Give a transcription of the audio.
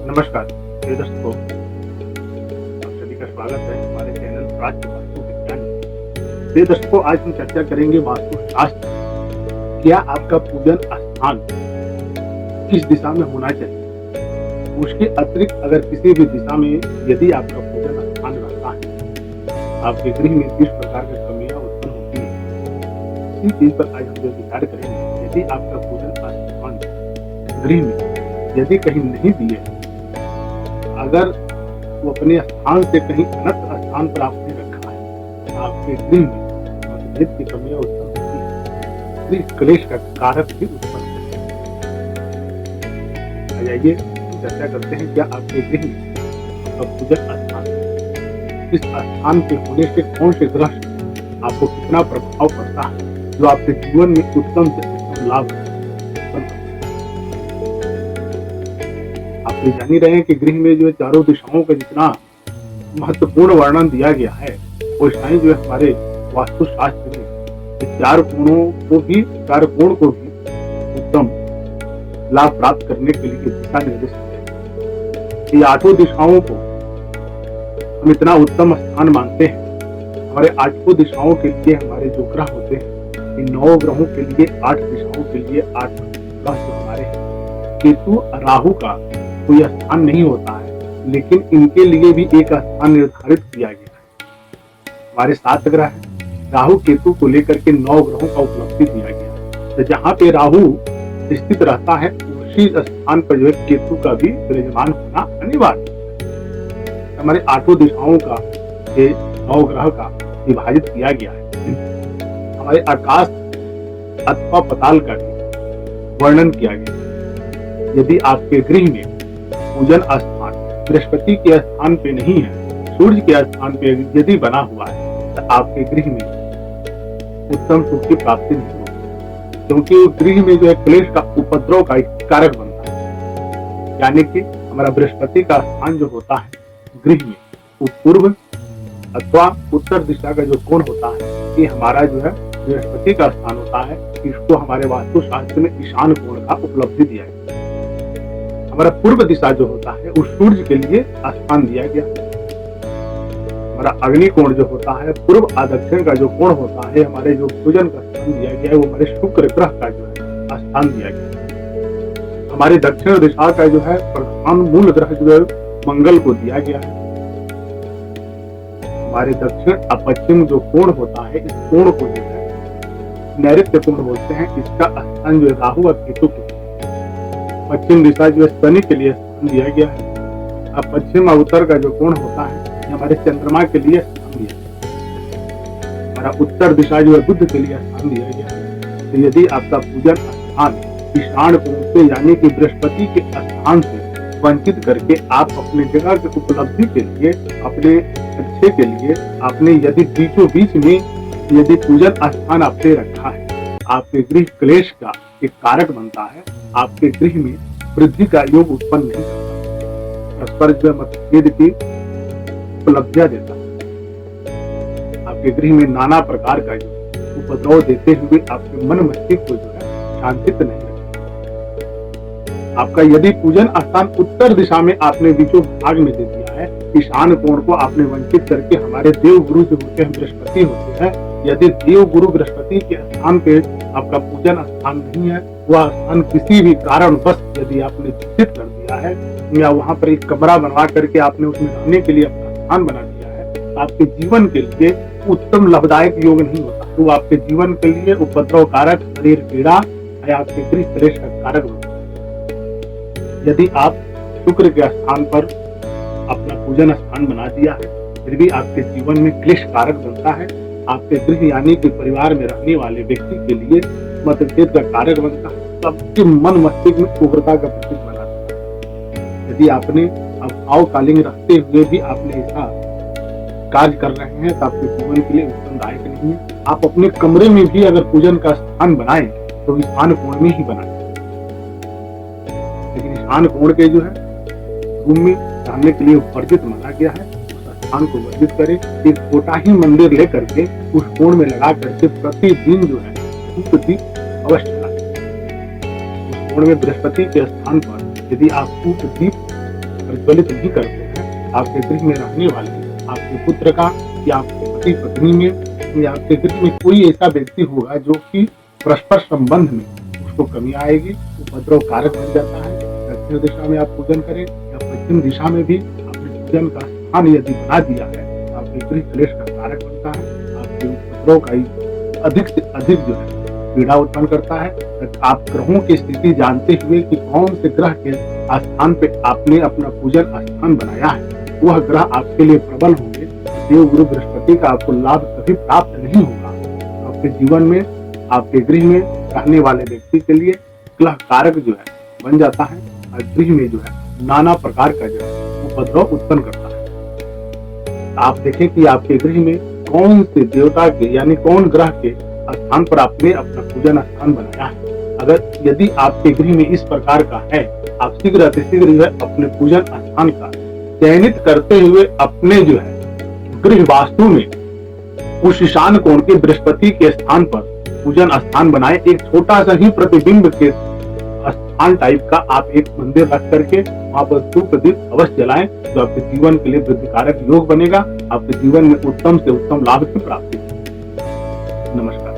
नमस्कार प्रिय दर्शकों, आप सभी का स्वागत है हमारे चैनल प्राच्य वास्तु विज्ञान में। प्रिय दर्शकों, आज हम चर्चा करेंगे वास्तु शास्त्र। क्या आपका पूजन स्थान किस दिशा में होना चाहिए? उसके अतिरिक्त अगर किसी भी दिशा में यदि आपका पूजन स्थान रहता है, आपके गृह में किस प्रकार की कमियां उत्पन्न होती है, इसी चीज पर आज हम जो विचार करेंगे। यदि आपका पूजन स्थान गृह में यदि कहीं नहीं दिए, अगर वो अपने स्थान से कहीं अन्य स्थान पर आपने रखा है, आपके गृह में मतभेद की कमियां उत्पन्न होती है, गृह क्लेश का कारक भी उत्पन्न होता है। आइए चर्चा करते हैं, क्या आपके गृह में आपका पूजन स्थान, इस स्थान के होने से कौन से ग्रह आपको कितना प्रभाव पड़ता है, जो आपके जीवन में उत्तम से उत्तम लाभ उत्पन्न करता है। आप ये जान ही रहे हैं कि गृह में जो है चारों दिशाओं का जितना महत्वपूर्ण वर्णन दिया गया है, वो शायद जो है हमारे वास्तु शास्त्र में चार कोण को भी उत्तम लाभ प्राप्त करने के लिए दिशा निर्देश है। ये आठों दिशाओं को हम इतना उत्तम स्थान मानते हैं। हमारे आठों दिशाओं के लिए हमारे जो ग्रह होते हैं, इन 9 ग्रहों के लिए 8 दिशाओं के लिए 8 ग्रह जो हमारे हैं। केतु राहु का कोई स्थान नहीं होता है, लेकिन इनके लिए भी एक स्थान निर्धारित किया गया है। हमारे 7 ग्रह हैं, राहु केतु को लेकर के 9 ग्रहों का उपलब्धि दिया गया। तो जहाँ पे राहु स्थित रहता है, उसी स्थान पर जो है केतु का भी विराजमान होना अनिवार्य है। हमारे 8 दिशाओं का ये 9 ग्रह का विभाजित किया गया है। हमारे आकाश अथवा पताल का भी वर्णन किया गया। यदि आपके गृह में पूजन स्थान बृहस्पति के स्थान पे नहीं है, सूर्य के स्थान पे यदि बना हुआ है, तो आपके गृह में उत्तम सुख की प्राप्ति नहीं होगी, क्योंकि गृह में जो है क्लेश का उपद्रव का एक कारक बनता है। यानी कि हमारा बृहस्पति का स्थान जो होता है गृह में, वो पूर्व अथवा उत्तर दिशा का जो कोण होता है, ये हमारा जो है बृहस्पति का स्थान होता है। इसको हमारे वास्तु शास्त्र में ईशान कोण का उपलब्धि दिया गया। हमारा पूर्व दिशा जो होता है, उस सूर्य के लिए स्थान दिया गया। हमारा अग्नि कोण जो होता है, पूर्व दक्षिण का जो कोण होता है, हमारे जो पूजन का स्थान दिया गया है, वो हमारे शुक्र ग्रह का जो है स्थान दिया गया। हमारे दक्षिण दिशा का जो है प्रधान मूल ग्रह जो है मंगल को दिया गया है। हमारे दक्षिण पश्चिम जो कोण होता है, इस कोण को जो है नैऋत्य कोण बोलते हैं। इसका स्थान जो है राहु और केतु को। पश्चिम दिशा जो है शनि के लिए स्थान दिया गया है। अब पश्चिम और उत्तर का जो कोण होता है, हमारे चंद्रमा के लिए स्थान दिया गया। हमारा उत्तर दिशा जो है बुध के लिए स्थान दिया गया है। तो यदि आपका पूजन स्थान ईशान कोण से, यानी कि बृहस्पति के स्थान से वंचित करके आप अपने जगह की उपलब्धि के लिए, अपने अच्छे के लिए आपने यदि बीचों बीच में यदि पूजन स्थान आपने रखा है, आपके गृह क्लेश का एक कारक बनता है, आपके गृह में वृद्धि का योग उत्पन्न नहीं करता, परस्पर जो मतभेद की उपलब्धियां देता है। आपके गृह में नाना प्रकार का जो उपद्रव देते हुए आपके मन मस्तिष्क को जो है शांतित नहीं रखता। आपका यदि पूजन स्थान उत्तर दिशा में आपने बीचों भाग में दे दिया है, ईशान कोण को आपने वंचित करके, हमारे देव गुरु जो होते हैं बृहस्पति होते हैं, यदि देव गुरु बृहस्पति के स्थान पे आपका पूजन स्थान नहीं है, वह स्थान किसी भी कारणवश यदि आपने दूषित कर दिया है, या वहां पर एक कमरा बनवा करके आपने उसमें रहने के लिए अपना स्थान बना दिया है, आपके जीवन के लिए उत्तम लाभदायक योग नहीं होता। तो आपके जीवन के लिए उपद्रव कारक, शरीर पीड़ा या आपके गृह क्लेश का कारक बनता है। यदि आप शुक्र के स्थान पर अपना पूजन स्थान बना दिया है, फिर भी आपके जीवन में क्लेश कारक बनता है। आपके गृह यानी कि परिवार में रहने वाले व्यक्ति के लिए मतभेद का कारक बनता है, सबके मन मस्तिष्क में उग्रता का प्रतीक बनाता है। यदि आपने अभावकालीन रहते हुए भी आपने ऐसा कार्य कर रहे हैं, तो आपके जीवन के लिए उत्तमदायक नहीं है। आप अपने कमरे में भी अगर पूजन का स्थान बनाएं, तो ईशान कोण में ही बनाएं। लेकिन ईशान कोण के जो है रूम में रहने के लिए वर्जित माना गया है। स्थान को वर्जित करें, एक छोटा ही मंदिर लेकर के उस कोण में लगा करके प्रतिदिन जो है धूप दीप अवश्य जलाएं। उस कोण में बृहस्पति के स्थान पर यदि आप धूप दीप प्रज्वलित नहीं करते हैं, आपके गृह में रहने वाले आपके पुत्र का या आपके पति पत्नी में या आपके गृह में कोई ऐसा व्यक्ति होगा जो कि परस्पर संबंध में उसको कमी आएगी, उपद्रव कारक बन जाता है। दक्षिण दिशा में आप पूजन करें या पश्चिम दिशा में भी आपने पूजन का स्थान यदि बना दिया है तो आपके गृह क्लेश का कारक बनता है, आपके उपद्रव का अधिक से अधिक जो है पीड़ा उत्पन्न करता है। आप ग्रहों की स्थिति जानते हुए कि कौन से ग्रह के स्थान पे आपने अपना पूजन स्थान बनाया है, वह ग्रह आपके लिए प्रबल होंगे। देव गुरु बृहस्पति का आपको लाभ कभी प्राप्त नहीं होगा। आपके जीवन में आपके गृह में रहने वाले व्यक्ति के लिए ग्रह कारक जो है बन जाता है और गृह में जो है नाना प्रकार का जो है उपद्रव उत्पन्न करता है। आप देखें कि आपके गृह में कौन से देवता के यानी कौन ग्रह के स्थान पर आपने अपना पूजन स्थान बनाया है। अगर यदि आपके गृह में इस प्रकार का है, आप शीघ्र अतिशीघ्र जो है अपने पूजन स्थान का चयनित करते हुए अपने जो है गृह वास्तु में उस ईशान कोण के बृहस्पति के स्थान पर पूजन स्थान बनाए। एक छोटा सा ही प्रतिबिंब के स्थान टाइप का आप एक मंदिर रख करके वहां पर धूप दीप अवश्य जलाएं, जो आपके जीवन के लिए वृद्धिकारक योग बनेगा। आपके जीवन में उत्तम से उत्तम लाभ की प्राप्ति। नमस्कार।